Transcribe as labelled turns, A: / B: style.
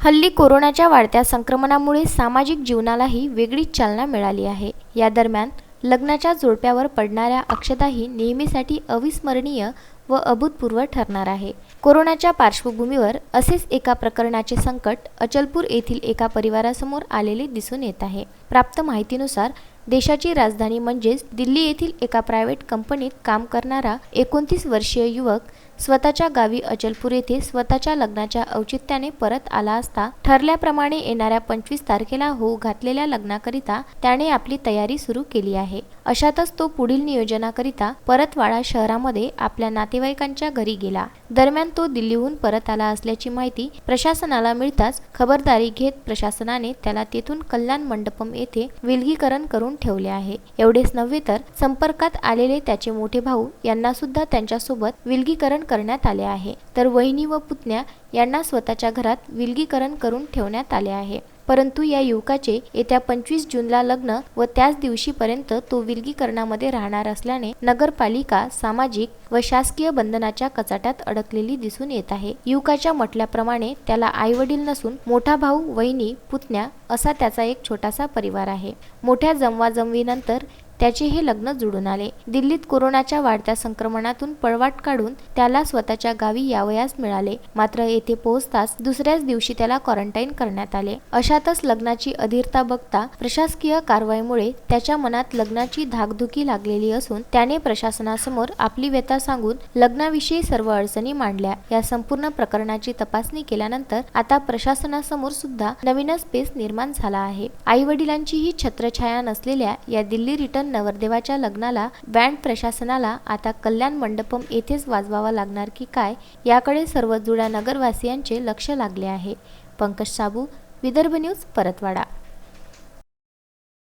A: हल्ली कोरोनाच्या वाढत्या संक्रमणामुळे सामाजिक जीवनालाही वेगळीच चालना मिळाली आहे। या दरम्यान लग्नाच्या जोडप्यावर पडणाऱ्या अक्षताही नेहमीसाठी अविस्मरणीय व अभूतपूर्व ठरणार आहे। कोरोनाच्या पार्श्वभूमीवर असेच एका प्रकरणाचे संकट अचलपूर येथील एका परिवारासमोर आलेले दिसून येत आहे। प्राप्त माहितीनुसार देशाची राजधानी म्हणजेच दिल्ली येथील एका प्रायव्हेट कंपनीत काम करणारा 29 वर्षीय युवक स्वतःच्या गावी अचलपूर येथे स्वतःच्या लग्नाच्या औचित्याने परत आला असता ठरल्याप्रमाणे येणाऱ्या 25 तारखेला होऊ घातलेल्या लग्नाकरिता त्याने आपली तयारी सुरू केली आहे। अशातच तो पुढील नियोजनाकरिता परतवाडा शहरामध्ये आपल्या नातेवाईकांच्या घरी गेला। दरम्यान तो दिल्लीहून परत आला असल्याची माहिती प्रशासनाला मिळताच खबरदारी घेत प्रशासनाने त्याला तेथून कल्याण मंडपम येथे विलगीकरण करून ठेवले आहे। एवढेच नव्हे तर संपर्कात आलेले त्याचे मोठे भाऊ यांना सुद्धा त्यांच्यासोबत विलगीकरण करण्यात आले आहे, तर वहिनी व पुतण्या यांना स्वतःच्या घरात विलगीकरण करून ठेवण्यात आले आहे। परंतु या युवकाचे येत्या 25 जूनला लग्न व त्याच दिवशीपर्यंत तो विलगीकरणामध्ये राहणार असल्याने नगरपालिका सामाजिक व शासकीय बंधनाच्या कचाट्यात अडकलेली दिसून येत आहे। युवकाच्या म्हटल्याप्रमाणे त्याला आईवडील नसून मोठा भाऊ, वहिनी, पुतण्या असा त्याचा एक छोटासा परिवार आहे। मोठ्या जमवाजमवीनंतर त्याचे हे लग्न जुळून आले। दिल्लीत कोरोनाच्या वाढत्या संक्रमणातून पळवाट काढून त्याला स्वतःच्या गावी यावयास मिळाले, मात्र येथे पोहोचताच दुसऱ्याच दिवशी त्याला क्वारंटाईन करण्यात आले। अशातच लग्नाची अधीरता बघता प्रशासकीय कारवाईमुळे त्याच्या मनात लग्नाची धाकधुकी लागलेली असून त्याने प्रशासनासमोर आपली व्यथा सांगून लग्नाविषयी सर्व अडचणी मांडल्या। या संपूर्ण प्रकरणाची तपासणी केल्यानंतर आता प्रशासनासमोर सुद्धा नवीनच पेच निर्माण झाला आहे। आई वडिलांचीही छत्रछाया नसलेल्या या दिल्ली रिटर्न नवरदेवाच्या लग्नाला बँड प्रशासनाला आता कल्याण मंडपम येथेच वाजवावा लागणार की काय, याकडे सर्व जुळ्या नगरवासियांचे लक्ष लागले आहे। पंकज साबू, विदर्भ न्यूज, परतवाडा।